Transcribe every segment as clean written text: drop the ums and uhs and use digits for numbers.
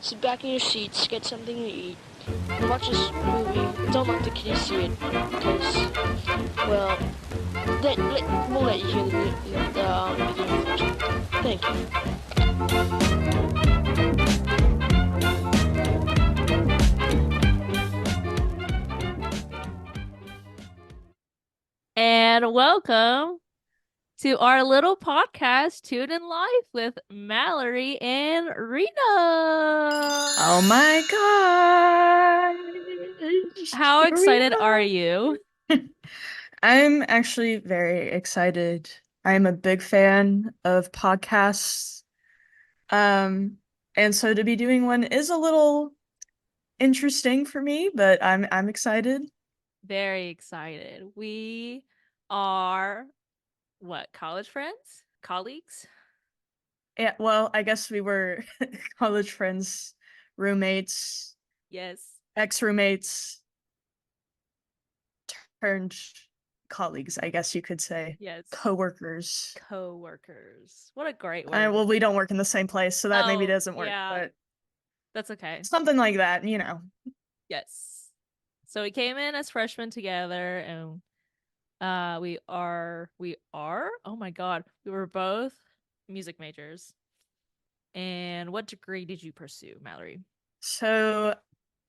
sit back in your seats, get something to eat, and watch this movie. Don't let the kiddies see it, because, well, we'll let you hear the beginning first. Thank you. And welcome to our little podcast, Tune in Life with Mallory and Rena. Oh my gosh. How excited are Reena. you? I'm actually very excited. I'm a big fan of podcasts. Um, and so to be doing one is a little interesting for me, but I'm excited. Very excited. We are what, college friends? Colleagues? Yeah, well, I guess we were college friends, roommates, Yes. ex-roommates, turned colleagues, I guess you could say, Yes. co-workers. Co-workers. What a great word. Well, we don't work in the same place, so that maybe Oh, doesn't work, yeah, but that's okay. something like that. Yes. So we came in as freshmen together and we are, oh my God, we were both music majors. And what degree did you pursue, Mallory? So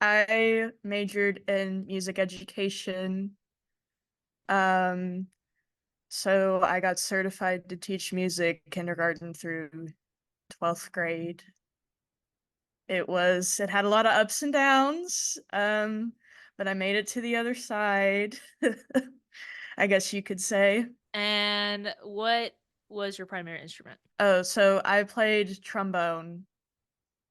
I majored in music education. Um, so I got certified to teach music kindergarten through 12th grade. It had a lot of ups and downs, but I made it to the other side, I guess you could say. And what was your primary instrument? Oh, so I played trombone.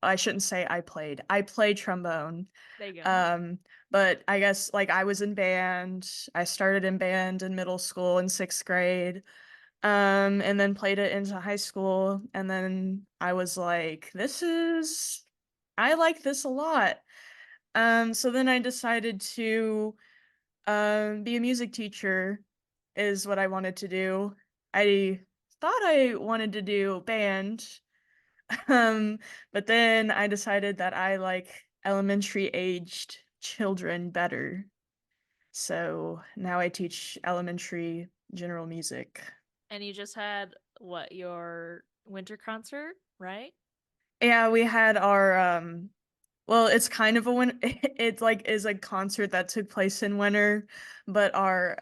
I shouldn't say I played. I play trombone. There you go. Um, but I guess like I was in band. I started in band in middle school in 6th grade. And then played it into high school. And then I was like, I like this a lot. So then I decided to be a music teacher is what I wanted to do. I thought I wanted to do band, um, but then I decided that I like elementary aged children better. So now I teach elementary general music. And you just had what, your winter concert, right? Yeah, we had our well, it's kind of a win it like is a concert that took place in winter, but our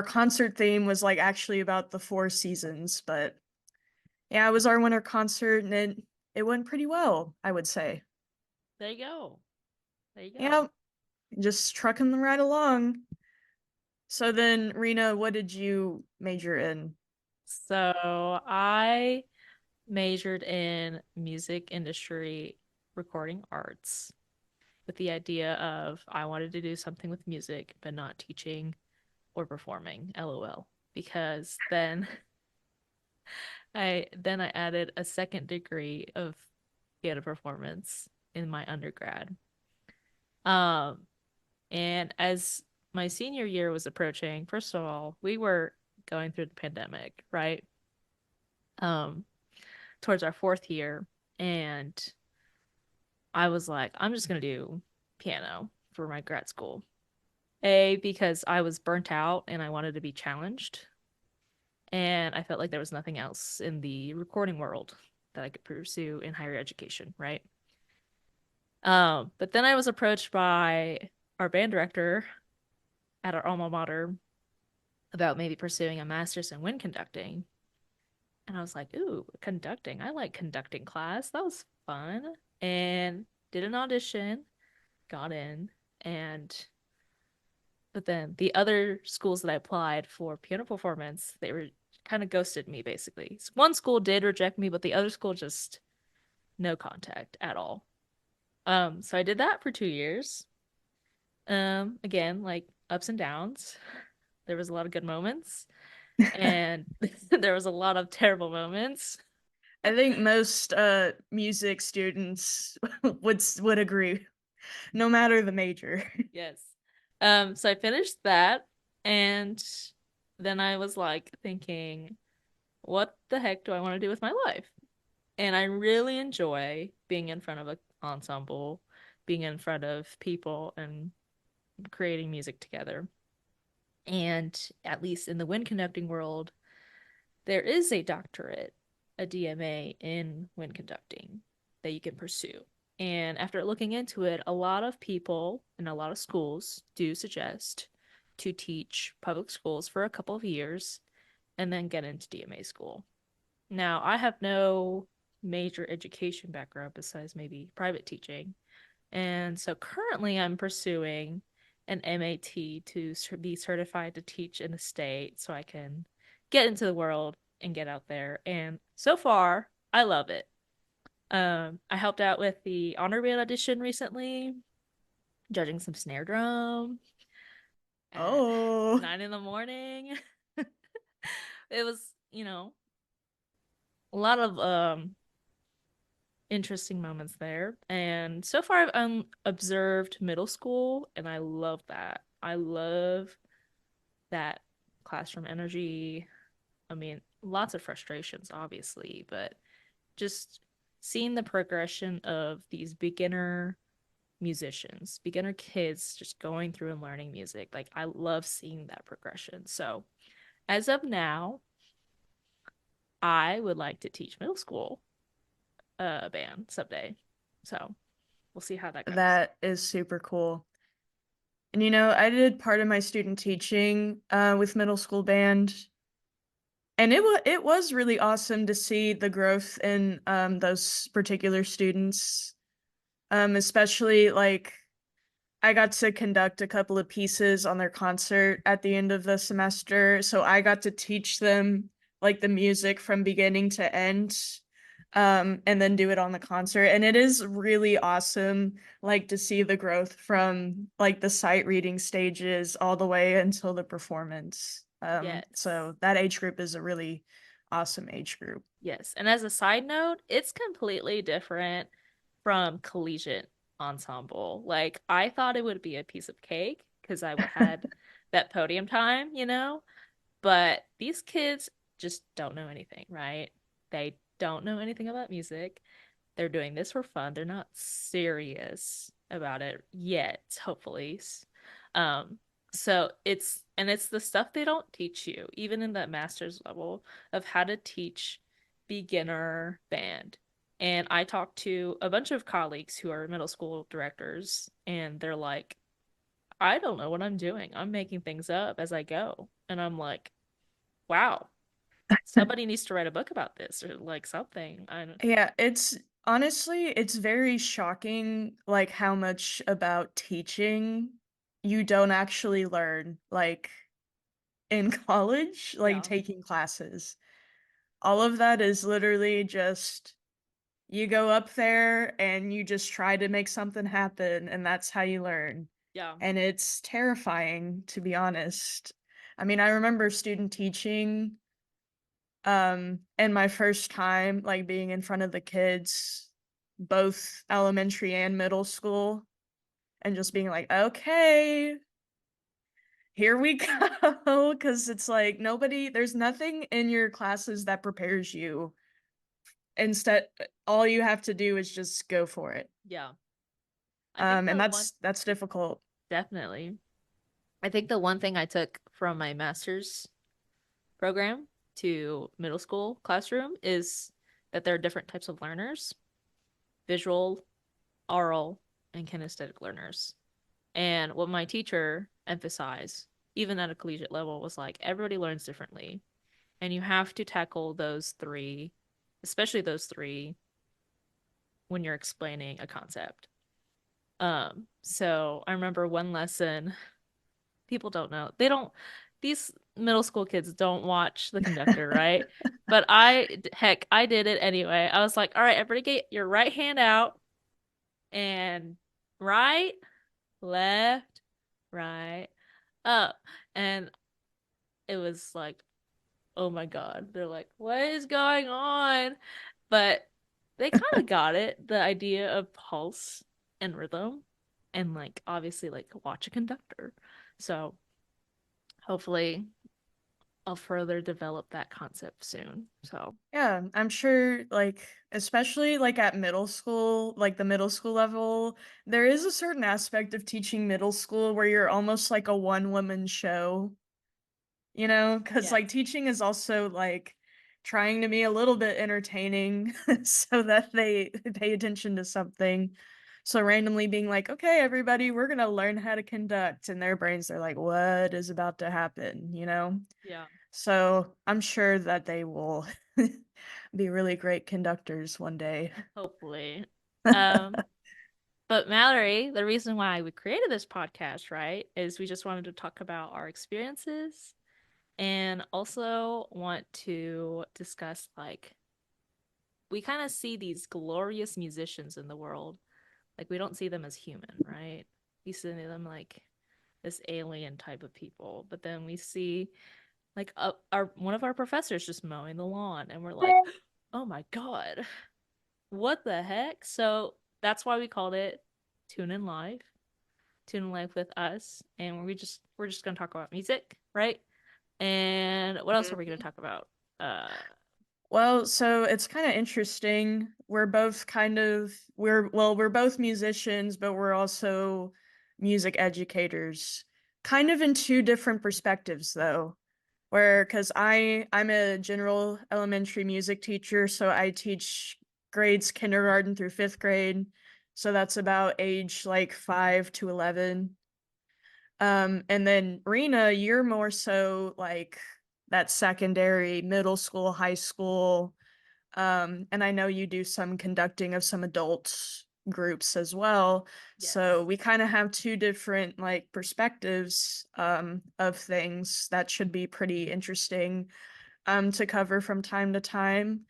concert theme was like actually about the four seasons, but yeah, it was our winter concert and it went pretty well, I would say. There you go. There you go. Yeah, just trucking them right along. So then, Rena, what did you major in? So I majored in music industry recording arts with the idea of I wanted to do something with music, but not teaching or performing, LOL. Because then I added a second degree of theater performance in my undergrad. Um, and as my senior year was approaching, first of all, we were going through the pandemic, right? Um, Towards our fourth year, and I was like, I'm just gonna do piano for my grad school. A, because I was burnt out and I wanted to be challenged, and I felt like there was nothing else in the recording world that I could pursue in higher education, right? But then I was approached by our band director at our alma mater about maybe pursuing a master's in wind conducting. And I was like, ooh, conducting. I like conducting class. That was fun. And did an audition, got in, and but then the other schools that I applied for piano performance, they were kind of ghosted me basically. So one school did reject me, but the other school just no contact at all. So I did that for 2 years. Again, like ups and downs. There was a lot of good moments, and there was a lot of terrible moments. I think most music students would agree, no matter the major. Yes. So I finished that, and then I was like thinking, what the heck do I want to do with my life? And I really enjoy being in front of ensemble, being in front of people and creating music together. And at least in the wind conducting world, there is a doctorate, a DMA in wind conducting that you can pursue. And after looking into it, a lot of people and a lot of schools do suggest to teach public schools for a couple of years and then get into DMA school. Now, I have no major education background besides maybe private teaching. And so currently I'm pursuing an MAT to be certified to teach in the state so I can get into the world and get out there. And so far, I love it. I helped out with the honor band audition recently, judging some snare drum at Oh, 9 in the morning. It was, a lot of interesting moments there. And so far, I've observed middle school, and I love that. I love that classroom energy. I mean, lots of frustrations, obviously, but just seeing the progression of these beginner musicians, beginner kids just going through and learning music. Like, I love seeing that progression. So, as of now, I would like to teach middle school band someday. So, we'll see how that goes. that is super cool. And I did part of my student teaching with middle school band, and it was really awesome to see the growth in those particular students. Especially like I got to conduct a couple of pieces on their concert at the end of the semester, so I got to teach them like the music from beginning to end, and then do it on the concert. And it is really awesome, like to see the growth from like the sight reading stages all the way until the performance. Yes. So that age group is a really awesome age group. Yes. And as a side note, it's completely different from collegiate ensemble. Like, I thought it would be a piece of cake because I had that podium time, but these kids just don't know anything, right? They don't know anything about music. They're doing this for fun. They're not serious about it yet, hopefully. Um, so it's the stuff they don't teach you, even in that master's level of how to teach beginner band. And I talked to a bunch of colleagues who are middle school directors, and they're like, I don't know what I'm doing. I'm making things up as I go. And I'm like, wow, somebody needs to write a book about this or like something. I don't, Yeah, it's honestly, it's very shocking like how much about teaching you don't actually learn like in college, like yeah, taking classes. All of that is literally just you go up there and you just try to make something happen, and that's how you learn. yeah, And it's terrifying, to be honest. I mean, I remember student teaching and my first time like being in front of the kids, both elementary and middle school, and just being like, okay, here we go. Because it's like there's nothing in your classes that prepares you. Instead, all you have to do is just go for it. yeah. I think And the one that's difficult. Definitely. I think the one thing I took from my master's program to middle school classroom is that there are different types of learners: visual, oral, and kinesthetic learners. And what my teacher emphasized, even at a collegiate level, was like everybody learns differently. And you have to tackle those three, especially those three, when you're explaining a concept. So I remember one lesson, people don't know. These middle school kids don't watch the conductor, right? But heck, I did it anyway. I was like, all right, everybody get your right hand out and right, left, right, up. And it was like, oh my God. They're like, what is going on? But they kind of got it, the idea of pulse and rhythm, and like obviously like watch a conductor. So hopefully I'll further develop that concept soon. So Yeah, I'm sure, like, especially like at middle school, like the middle school level, there is a certain aspect of teaching middle school where you're almost like a one-woman show, you know? Because yes. like teaching is also like trying to be a little bit entertaining so that they pay attention to something. So randomly being like, okay, everybody, we're gonna learn how to conduct, and their brains are like, what is about to happen, you know? Yeah. So I'm sure that they will be really great conductors one day. Hopefully. Um, but Mallory, the reason why we created this podcast, right, is we just wanted to talk about our experiences and also want to discuss like we kind of see these glorious musicians in the world. Like we don't see them as human, right? We see them like this alien type of people. But then we see like our one of our professors just mowing the lawn and we're like, "Oh my God. What the heck?" So that's why we called it Tune in Live. Tune in Live with us and we're just going to talk about music, right? And what else are we going to talk about? Uh Well, so it's kind of interesting. We're both we're both musicians, but we're also music educators. Kind of in two different perspectives though. Where cuz I'm a general elementary music teacher, so I teach grades kindergarten through 5th grade. So that's about age like 5 to 11. And then Rena, you're more so like that secondary, middle school, high school. And I know you do some conducting of some adult groups as well. yes. So we kind of have two different like perspectives of things that should be pretty interesting to cover from time to time.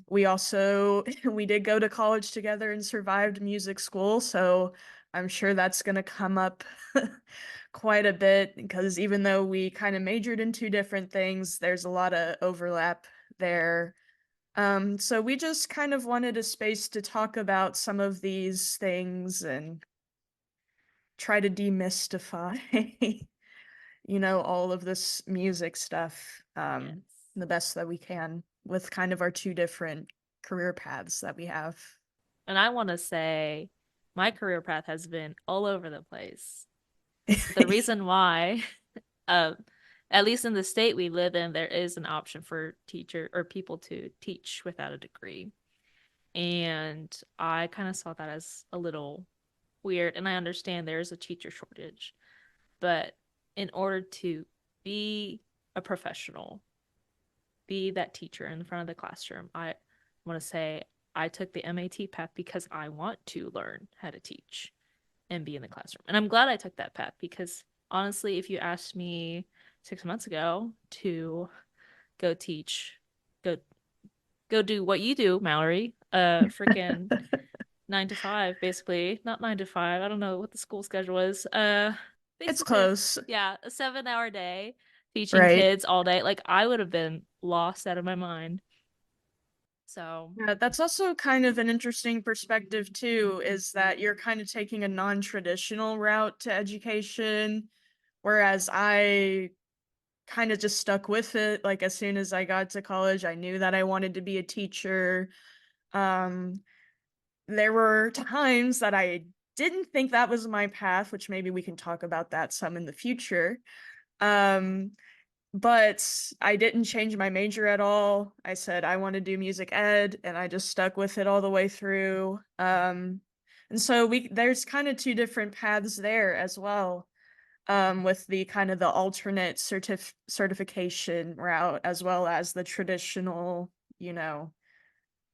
We also we did go to college together and survived music school, so I'm sure that's going to come up quite a bit because even though we kind of majored in two different things, there's a lot of overlap there. So we just kind of wanted a space to talk about some of these things and try to demystify, all of this music stuff, Yes. the best that we can with kind of our two different career paths that we have. And I want to say my career path has been all over the place. The reason why, uh, at least in the state we live in, there is an option for teacher or people to teach without a degree. And I kind of saw that as a little weird. And I understand there is a teacher shortage, but in order to be a professional, be that teacher in front of the classroom, I want to say I took the MAT path because I want to learn how to teach and be in the classroom. And I'm glad I took that path because honestly, if you asked me 6 months ago to go teach, go go do what you do, Mallory, freaking 9 to 5, basically. Not 9 to 5. I don't know what the school schedule is. It's Basically, close, yeah, a 7 hour day teaching right? kids all day. Like I would have been lost out of my mind. So Yeah, that's also kind of an interesting perspective too, is that you're kind of taking a non-traditional route to education, whereas I kind of just stuck with it. Like as soon as I got to college, I knew that I wanted to be a teacher. Um, there were times that I didn't think that was my path, which maybe we can talk about that some in the future. Um, but I didn't change my major at all. I said I want to do music ed, and I just stuck with it all the way through. And so there's kind of two different paths there as well. With the kind of the alternate certification route as well as the traditional,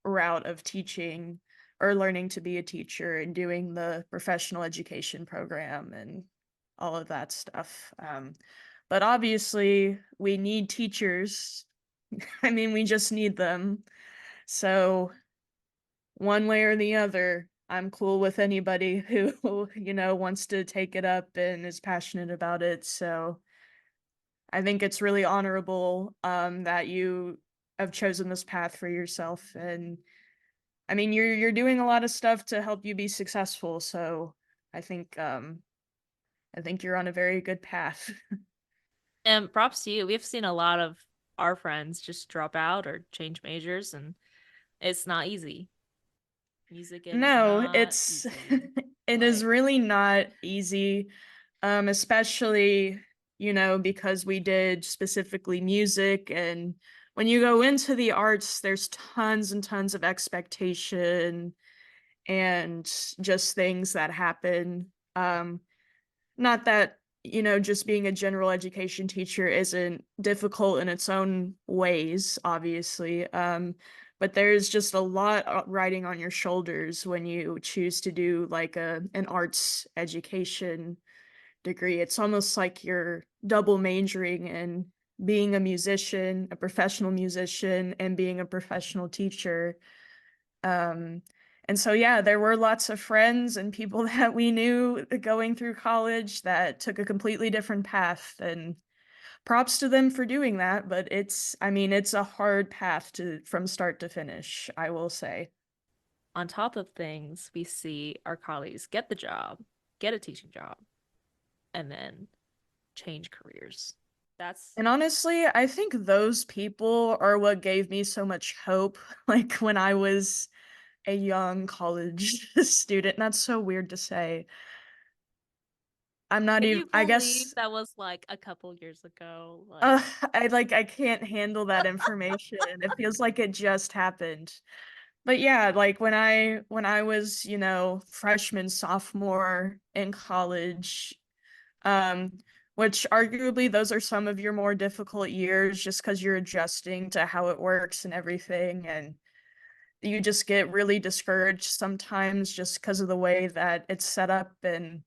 route of teaching or learning to be a teacher and doing the professional education program and all of that stuff. But obviously, we need teachers. I mean, we just need them. So, one way or the other, I'm cool with anybody who, wants to take it up and is passionate about it. So, I think it's really honorable that you have chosen this path for yourself. And I mean, you're doing a lot of stuff to help you be successful, so I think I think you're on a very good path. And props to you. We've seen a lot of our friends just drop out or change majors, and it's not easy. Music is No, not it's easy. it is Like, really not easy, especially, because we did specifically music, and when you go into the arts, there's tons and tons of expectation and just things that happen. Not that, just being a general education teacher isn't difficult in its own ways, obviously. But there's just a lot riding on your shoulders when you choose to do like an arts education degree. It's almost like you're double majoring in being a musician, a professional musician, and being a professional teacher. Um, and so, yeah, there were lots of friends and people that we knew going through college that took a completely different path. And props to them for doing that. But I mean, it's a hard path from start to finish, I will say. on top of things, we see our colleagues get the job, get a teaching job, and then change careers. That's And honestly, I think those people are what gave me so much hope, like when I was a young college student. That's so weird to say. I'm not Can even, you I believe guess, that was like a couple years ago? uh, Like, I can't handle that information. It feels like it just happened. But yeah, like when I was, freshman, sophomore in college, um, which arguably those are some of your more difficult years just because you're adjusting to how it works and everything. And you just get really discouraged sometimes just because of the way that it's set up. And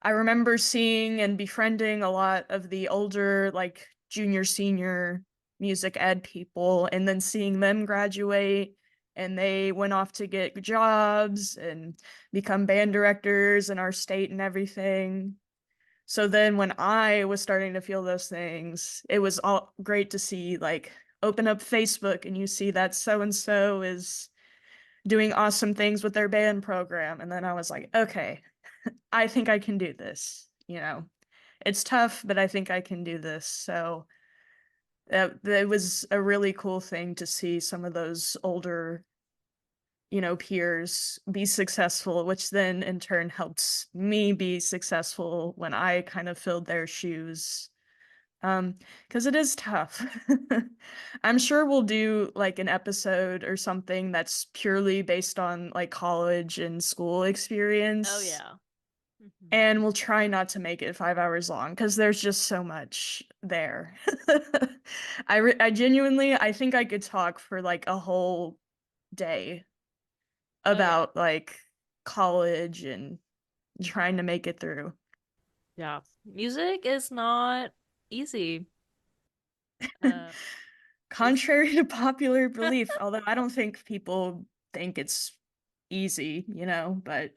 I remember seeing and befriending a lot of the older, like junior, senior music ed people, and then seeing them graduate and they went off to get jobs and become band directors in our state and everything. So then when I was starting to feel those things, it was all great to see, like, open up Facebook and you see that so and so is doing awesome things with their band program. And then I was like, okay, I think I can do this. It's tough, but I think I can do this. So that was a really cool thing to see some of those older, peers be successful, which then in turn helps me be successful when I kind of filled their shoes. Because it is tough. I'm sure we'll do like an episode or something that's purely based on like college and school oh experience, yeah. Hmm. and we'll try not to make it 5 hours long because there's just so much there. I genuinely, I think I could talk for like a whole day Oh yeah. about like college and trying to make it through. Yeah. Music is not easy. Uh, it's Contrary to popular belief, although I don't think people think it's easy, but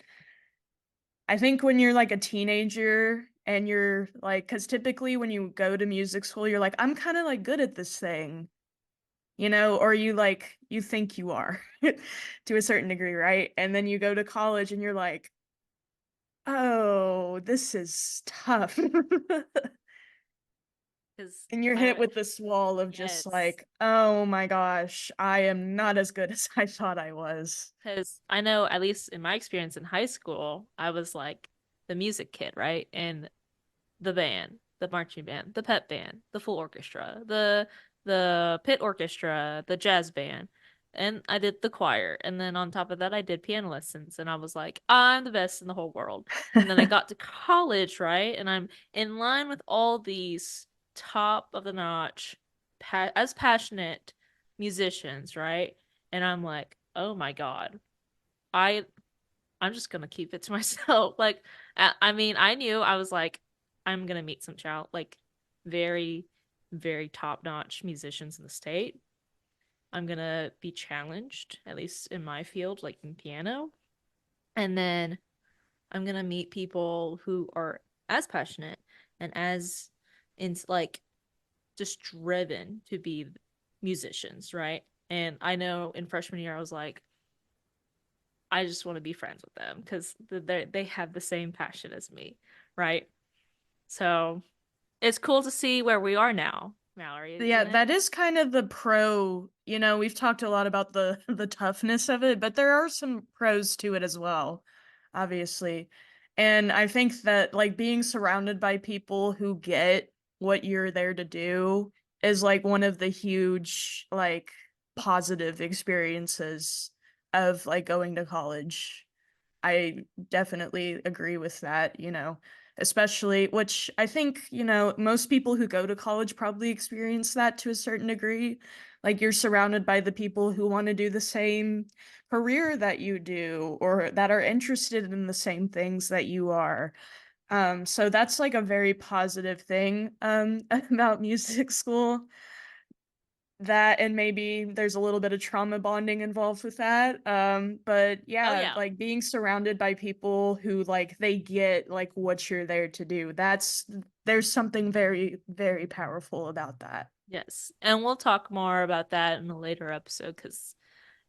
I think when you're like a teenager and you're like, because typically when you go to music school, you're like, I'm kind of like good at this thing, or you think you are to a certain degree, right? And then you go to college and you're like, oh, this is tough. because And you're hit I with this wall of just yes, like, oh my gosh, I am not as good as I thought I was. because I know at least in my experience in high school, I was like the music kid, right? And the band, the marching band, the pep band, the full orchestra, the pit orchestra, the jazz band. And I did the choir. And then on top of that, I did piano lessons. And I was like, I'm the best in the whole world. And then I got to college, right? And I'm in line with all these top of the notch, as passionate musicians, right? And I'm like, oh my God, I I'm just gonna keep it to myself. Like, I mean, I knew I was like, I'm gonna meet some child, like, very, very top-notch musicians in the state. I'm gonna be challenged, at least in my field, like in piano. And then I'm gonna meet people who are as passionate and as in like just driven to be musicians, right? And I know in freshman year I was like, I just want to be friends with them because they have the same passion as me, right? So it's cool to see where we are now, Mallory, Yeah, isn't it? that is kind of the pro. We've talked a lot about the the toughness of it, but there are some pros to it as well, obviously. And I think that like being surrounded by people who get what you're there to do is like one of the huge like positive experiences of like going to college. I definitely agree with that, especially which I think, most people who go to college probably experience that to a certain degree. Like you're surrounded by the people who want to do the same career that you do or that are interested in the same things that you are. So that's like a very positive thing about music school. That and maybe there's a little bit of trauma bonding involved with that. But Oh yeah, yeah. like being surrounded by people who like they get like what you're there to do. There's something very, very powerful about that. Yes. And we'll talk more about that in a later episode because,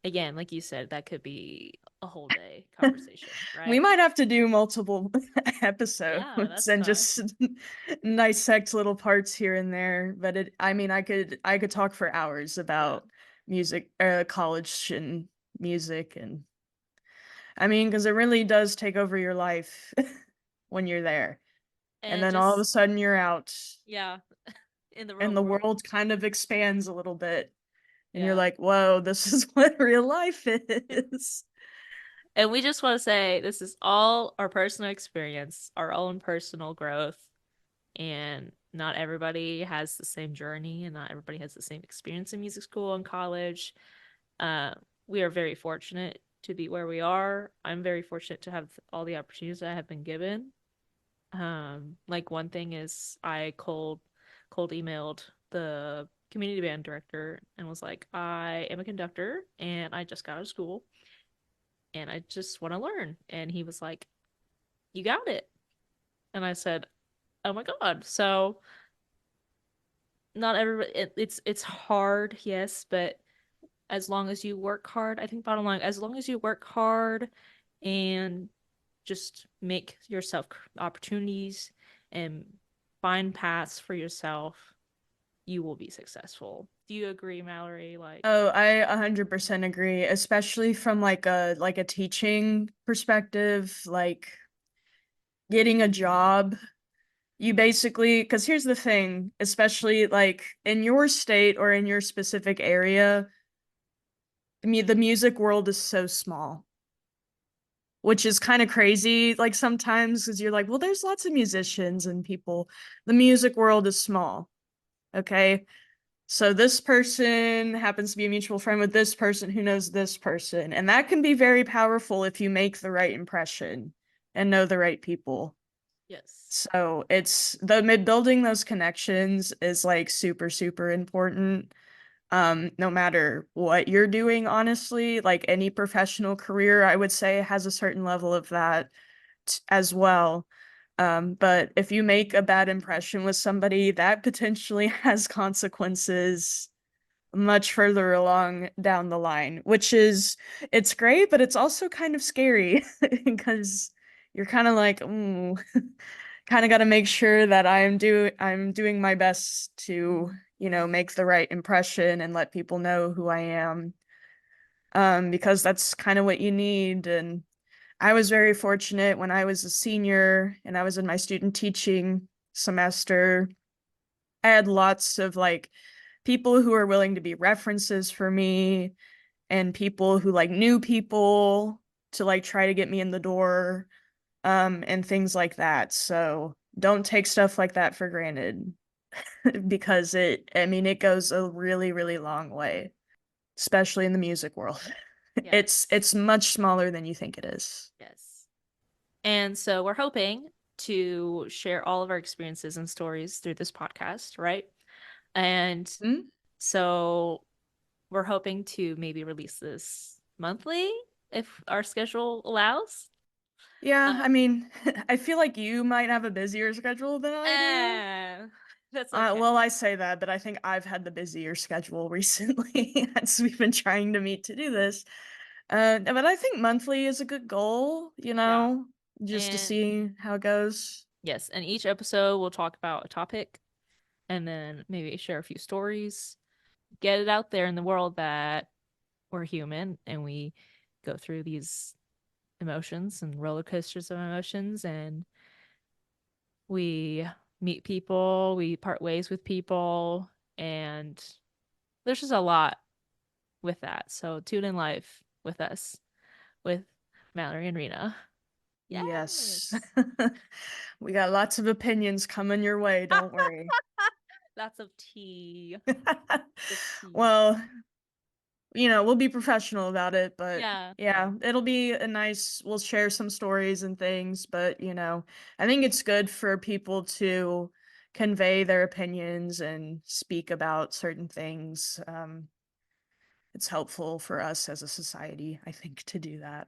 again, like you said, that could be a whole day conversation, We right? might have to do multiple Yeah, episodes that's and fine. just dissect little parts here and there. But I mean, I could talk for hours Yeah. about music, college and music and I mean, because it really does take over your life when you're there. And And then all of a just, sudden you're out yeah, in the and real the world. world kind of expands a little bit. And you're Yeah. like, whoa, this is what real life is. And we just want to say this is all our personal experience, our own personal growth, and not everybody has the same journey and not everybody has the same experience in music school and college. Uh, we are very fortunate to be where we are. I'm very fortunate to have all the opportunities I have been given. Like one thing is I cold emailed the community band director and was like, I am a conductor and I just got out of school and I just want to learn. And he was like, you got it. And I said, oh my God. So not everybody, it's hard, yes, but as long as you work hard, I think bottom line, as long as you work hard and just make yourself opportunities and find paths for yourself, you will be successful. Do you agree, Mallory? Like, Oh, I 100% agree, especially from like a teaching perspective, like getting a job. You basically, because here's the thing, especially like in your state or in your specific area, I mean, the music world is so small, which is kind of crazy, like sometimes, because you're like, well, there's lots of musicians and people. The music world is small, okay? So this person happens to be a mutual friend with this person who knows this person, and that can be very powerful if you make the right impression and know the right people. yes, So it's the building those connections is like super, super important. No matter what you're doing, honestly, like any professional career, I would say has a certain level of that as well. But if you make a bad impression with somebody, that potentially has consequences much further along down the line, which is it's great, but it's also kind of scary because you're kind of like, ooh, kind of got to make sure that I'm doing my best to, make the right impression and let people know who I am. Because that's kind of what you need. And I was very fortunate when I was a senior and I was in my student teaching semester. I had lots of like people who are willing to be references for me and people who like knew people to like try to get me in the door and things like that. So don't take stuff like that for granted because I mean it goes a really, really long way, especially in the music world. yes, It's much smaller than you think it is. yes. And so we're hoping to share all of our experiences and stories through this podcast, right? And Hmm? so we're hoping to maybe release this monthly if our schedule allows. Yeah, Uh, I mean, I feel like you might have a busier schedule than I do. eh, that's okay. Well, I say that, but I think I've had the busier schedule recently as we've been trying to meet to do this. But I think monthly is a good goal, Yeah. just to And see how it goes. Yes, and each episode we'll talk about a topic and then maybe share a few stories. Get it out there in the world that we're human and we go through these emotions and roller coasters of emotions, and we meet people, we part ways with people, and there's just a lot with that. So tune in live with us, with Mallory and Rena. Yes. Yes. We got lots of opinions coming your way, don't worry. Lots of tea. The tea. Well, we'll be professional about it, but Yeah, yeah, it'll be we'll share some stories and things, but I think it's good for people to convey their opinions and speak about certain things. It's helpful for us as a society, I think, to do that.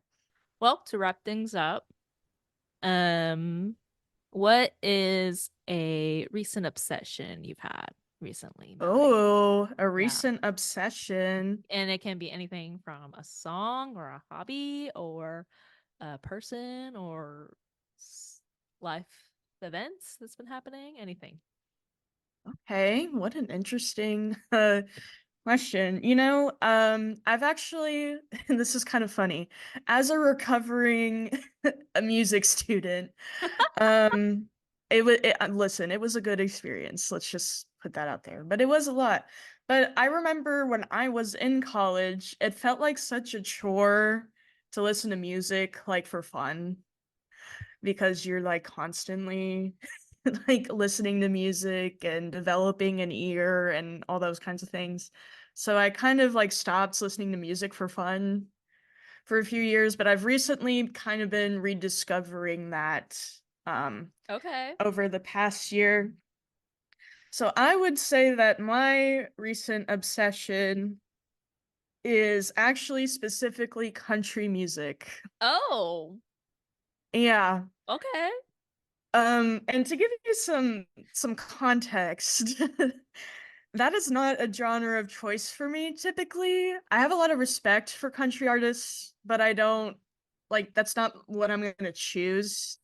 well, to wrap things up, um, what is a recent obsession you've had recently, Mallory? Oh, a Yeah. recent obsession. And it can be anything from a song or a hobby or a person or life events that's been happening, anything. Hey, what an interesting question. I've actually, and this is kind of funny, as a recovering a music student, um, listen, it was a good experience. Let's just put that out there. But it was a lot. But I remember when I was in college, it felt like such a chore to listen to music like for fun because you're like constantly like listening to music and developing an ear and all those kinds of things. So I kind of like stopped listening to music for fun for a few years, but I've recently kind of been rediscovering that um Okay. over the past year. So I would say that my recent obsession is actually specifically country music. Oh, Yeah. okay. And to give you some context, that is not a genre of choice for me typically. I have a lot of respect for country artists, but I don't like that's not what I'm gonna choose.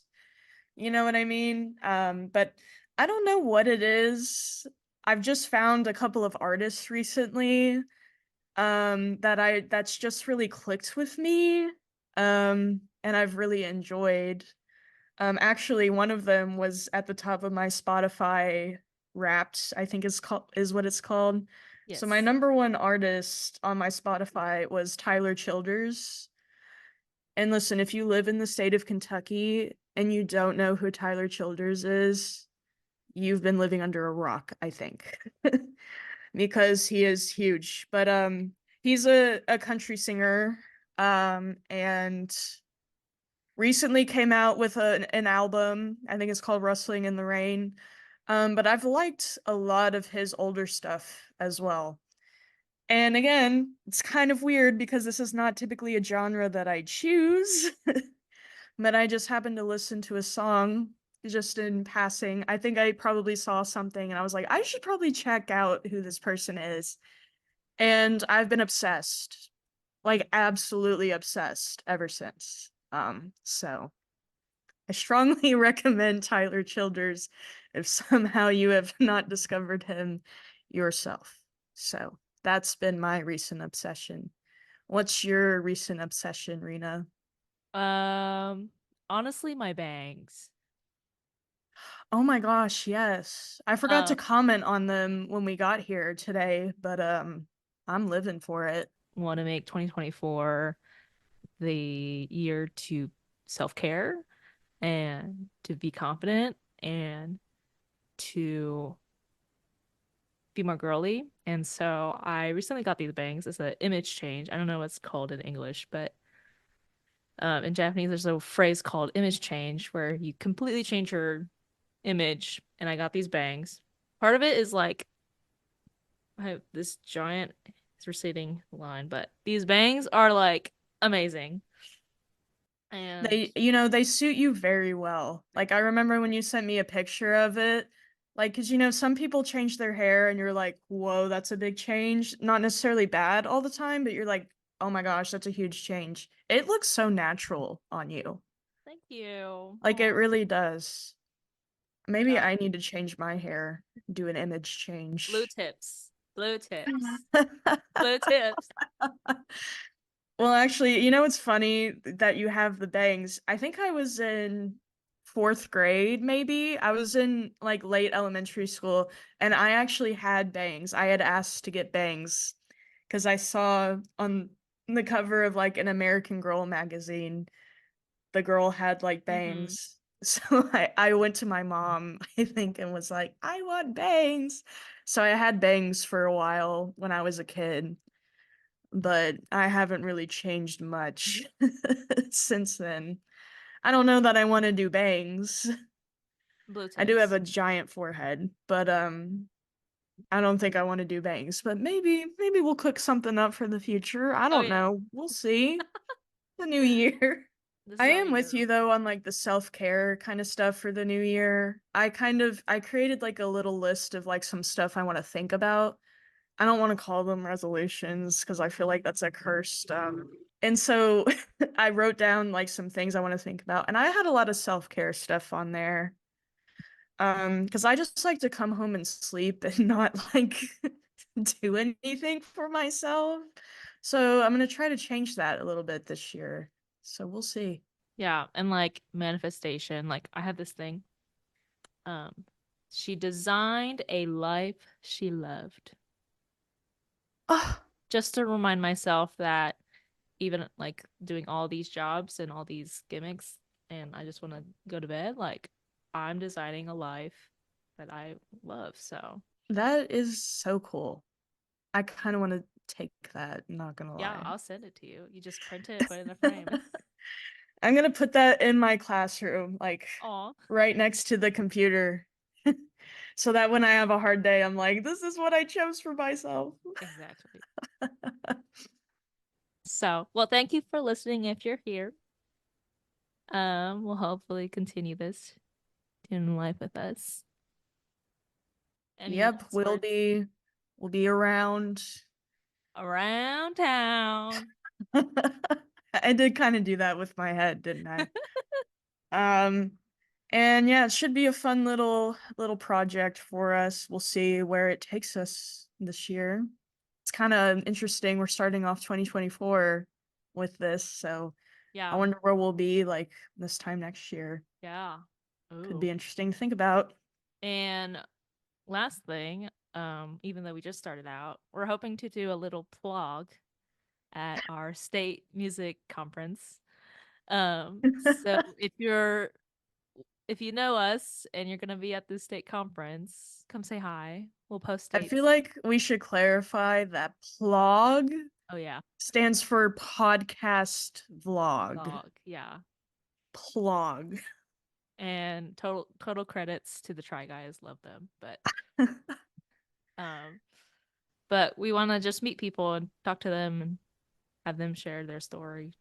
You know what I mean? But I don't know what it is. I've just found a couple of artists recently that's just really clicked with me. And I've really enjoyed. Actually, one of them was at the top of my Spotify Wrapped, I think is what it's called. So my Yes. number one artist on my Spotify was Tyler Childers. And listen, if you live in the state of Kentucky and you don't know who Tyler Childers is, you've been living under a rock, I think. Because he is huge. But he's a country singer and recently came out with an album. I think it's called Rustling in the Rain. But I've liked a lot of his older stuff as well. And again, it's kind of weird because this is not typically a genre that I choose, but I just happened to listen to a song just in passing. I think I probably saw something and I was like, I should probably check out who this person is. And I've been obsessed, like absolutely obsessed ever since. So I strongly recommend Tyler Childers if somehow you have not discovered him yourself. So that's been my recent obsession. What's your recent obsession, Rena? Um, honestly, my bangs. Oh my gosh, yes. I forgot to Um, comment on them when we got here today, but I'm living for it. want to make 2024 the year to self-care and to be confident and to be more girly. And so I recently got these bangs. It's an image change. I don't know what's called in English, but in Japanese, there's a phrase called image change where you completely change your image. And I got these bangs. Part of it is like I have this giant, it's receding line, but these bangs are like amazing. And They suit you very well. Like I remember when you sent me a picture of it, like cuz some people change their hair and you're like, "Whoa, that's a big change." Not necessarily bad all the time, but you're like, "Oh my gosh, that's a huge change." It looks so natural on you. thank you. Like it Aw. really does. Maybe Yeah. I need to change my hair, do an image change. Blue tips. Blue tips. Blue tips. Well, actually, you know it's funny that you have the bangs. I think I was in fourth grade, maybe. I was in like late elementary school, and I actually had bangs. I had asked to get bangs because I saw on the cover of like an American Girl magazine, the girl had like Mm-hmm. bangs. So I went to my mom, I think, and was like, I want bangs. So I had bangs for a while when I was a kid, but I haven't really changed much since then. I don't know that I want to do bangs. Blue I do have tips. a giant forehead, but I don't think I want to do bangs. But maybe we'll cook something up for the future. I Oh don't yeah. know. We'll see. The new year. This I is all am you with do. you though on like the self-care kind of stuff for the new year. I created like a little list of like some stuff I want to think about. I don't want to call them resolutions because I feel like that's a cursed and so I wrote down like some things I want to think about, and I had a lot of self-care stuff on there. Because I just like to come home and sleep and not like do anything for myself. So I'm gonna try to change that a little bit this year. So we'll see. Yeah, and like manifestation. Like I have this thing. Um, she designed a life she loved. Oh, Just to remind myself that even like doing all these jobs and all these gimmicks, and I just want to go to bed, like I'm designing a life that I love. So that is so cool. I kind of want to take that, not gonna yeah, lie. I'll send it to you. You just print it, put it in a frame. I'm gonna put that in my classroom, like Aw, right next to the computer. So that when I have a hard day, I'm like, this is what I chose for myself. exactly. So, well, thank you for listening if you're here. We'll hopefully continue this in life with us. Any Yep, last words? we'll be around. Around town. I did kind of do that with my head, didn't I? Um, and yeah, it should be a fun little project for us. We'll see where it takes us this year. It's kind of interesting. We're starting off 2024 with this, so I Yeah. wonder where we'll be like this time next year. Yeah. Could Ooh. be interesting to think about. And last thing, even though we just started out, we're hoping to do a little plug at our state music conference. So if you know us and you're gonna be at the state conference, come say hi. We'll post I feel dates. like we should clarify that plog Oh yeah, stands for podcast vlog. blog, yeah. Plog. And total credits to the Try Guys, love them. Um, but we want to just meet people and talk to them and have them share their story.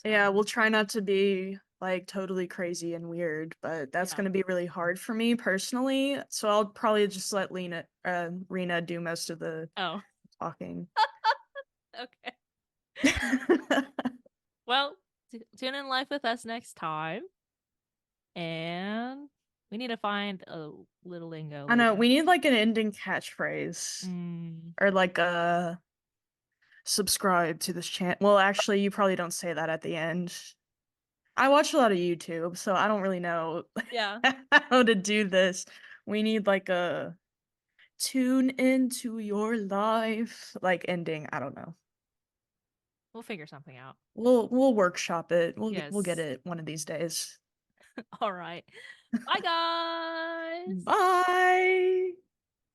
Yeah, So we'll try not to be like totally crazy and weird, but that's yeah. gonna be really hard for me personally. So I'll probably just let Rena do most of the Oh, talking. okay. Well, tune in live with us next time, and we need to find a little lingo I know, later. we need like an ending catchphrase Mm, or like a subscribe to this channel. Well, actually, you probably don't say that at the end. I watch a lot of YouTube, so I don't really know yeah, how to do this. We need like a tune into your life like ending. I don't know. we'll figure something out. We'll workshop it. We'll get Yes. it one of these days. All right. Bye, guys. Bye.